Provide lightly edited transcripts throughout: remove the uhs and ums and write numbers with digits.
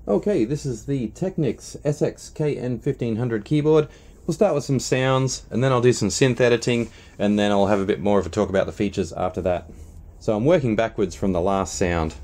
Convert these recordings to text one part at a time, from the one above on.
Okay, this is the Technics SX-KN1500 keyboard. We'll start with some sounds, and then I'll do some synth editing, and then I'll have a bit more of a talk about the features after that. So I'm working backwards from the last sound.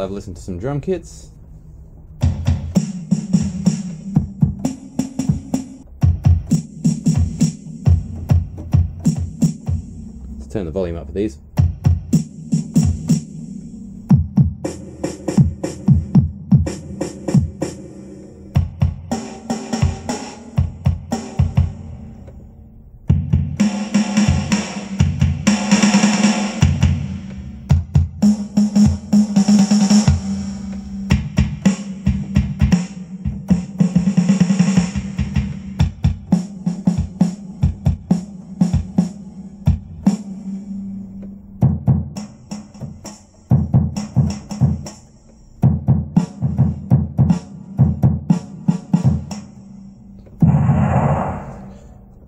Listen to some drum kits. Let's turn the volume up for these.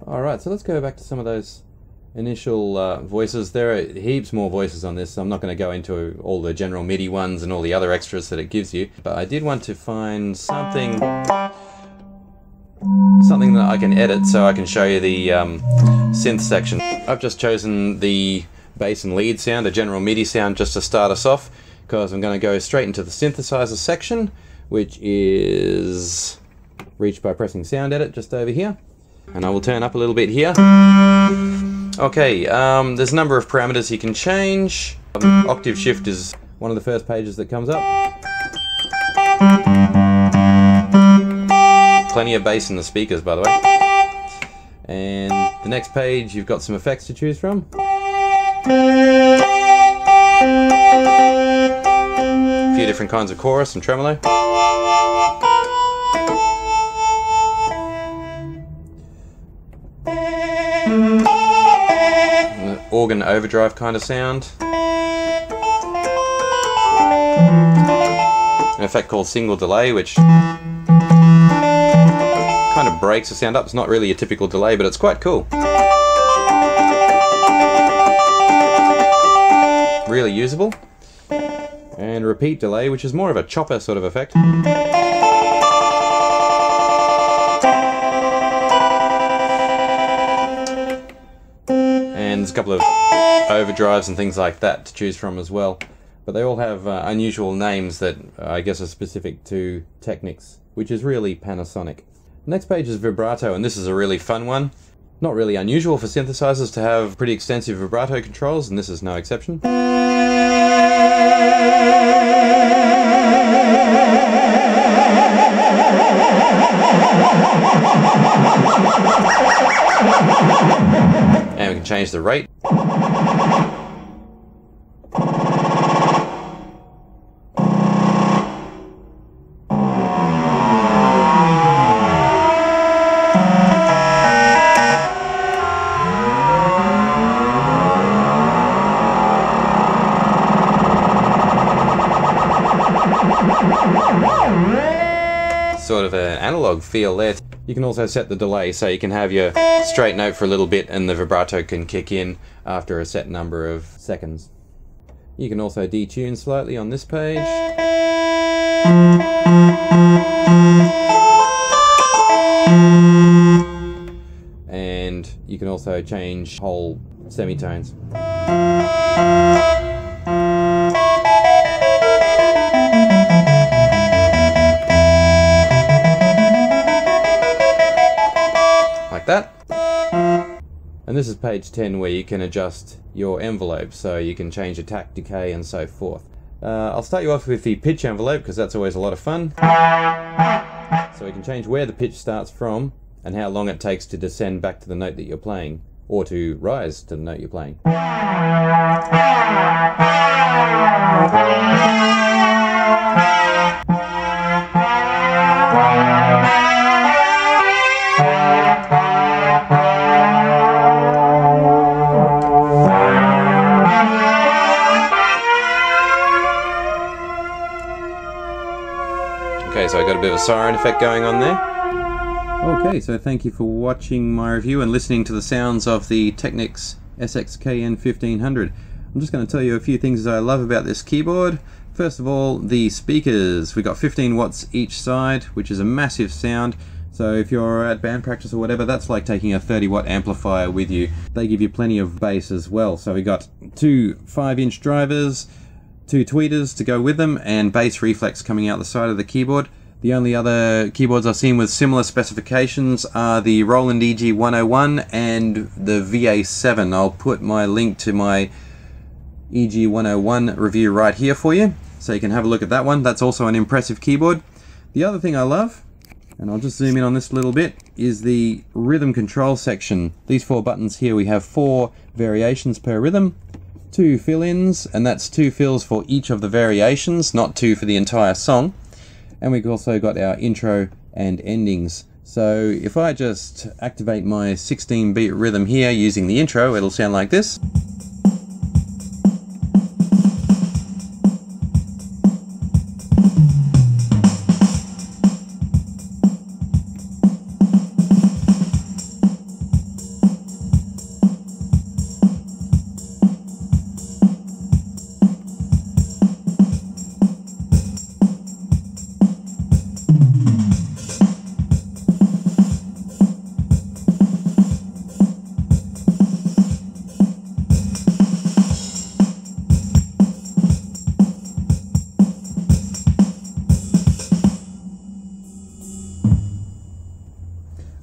Alright, so let's go back to some of those initial voices. There are heaps more voices on this, so I'm not going to go into all the general MIDI ones and all the other extras that it gives you, but I did want to find something that I can edit so I can show you the synth section. I've just chosen the bass and lead sound, a general MIDI sound, just to start us off, because I'm going to go straight into the synthesizer section, which is reached by pressing sound edit just over here. And I will turn up a little bit here. Okay, there's a number of parameters you can change. Octave shift is one of the first pages that comes up. Plenty of bass in the speakers, by the way. And the next page, you've got some effects to choose from. A few different kinds of chorus and tremolo. Organ overdrive kind of sound. effect called single delay, which kind of breaks the sound up. It's not really a typical delay, but it's quite cool. Really usable. And repeat delay, which is more of a chopper sort of effect. And there's a couple of overdrives and things like that to choose from as well. But they all have unusual names that I guess are specific to Technics, which is really Panasonic. Next page is vibrato, and this is a really fun one. Not really unusual for synthesizers to have pretty extensive vibrato controls, and this is no exception. And we can change the rate. Sort of an analog feel there. You can also set the delay, so you can have your straight note for a little bit and the vibrato can kick in after a set number of seconds. You can also detune slightly on this page. And you can also change whole semitones. That. And this is page 10 where you can adjust your envelope, so you can change attack, decay and so forth. I'll start you off with the pitch envelope because that's always a lot of fun. So you can change where the pitch starts from and how long it takes to descend back to the note that you're playing, or to rise to the note you're playing. Okay, so I got a bit of a siren effect going on there. Okay, so thank you for watching my review and listening to the sounds of the Technics SX-KN1500. I'm just going to tell you a few things that I love about this keyboard. First of all, the speakers. We've got 15 watts each side, which is a massive sound. So if you're at band practice or whatever, that's like taking a 30-watt amplifier with you. They give you plenty of bass as well. So we got two 5-inch drivers, two tweeters to go with them, and bass reflex coming out the side of the keyboard. The only other keyboards I've seen with similar specifications are the Roland EG101 and the VA7. I'll put my link to my EG101 review right here for you, so you can have a look at that one. That's also an impressive keyboard. The other thing I love, and I'll just zoom in on this a little bit, is the rhythm control section. These 4 buttons here, we have 4 variations per rhythm, 2 fill-ins, and that's 2 fills for each of the variations, not 2 for the entire song. And we've also got our intro and endings. So if I just activate my 16-beat rhythm here using the intro, it'll sound like this.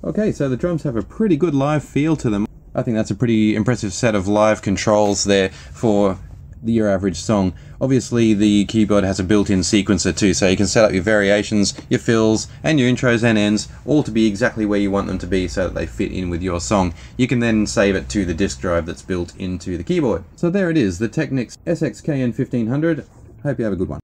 Okay, so the drums have a pretty good live feel to them. I think that's a pretty impressive set of live controls there for your average song. Obviously the keyboard has a built-in sequencer too, so you can set up your variations, your fills, and your intros and ends, all to be exactly where you want them to be so that they fit in with your song. You can then save it to the disk drive that's built into the keyboard. So there it is, the Technics SX-KN1500. Hope you have a good one.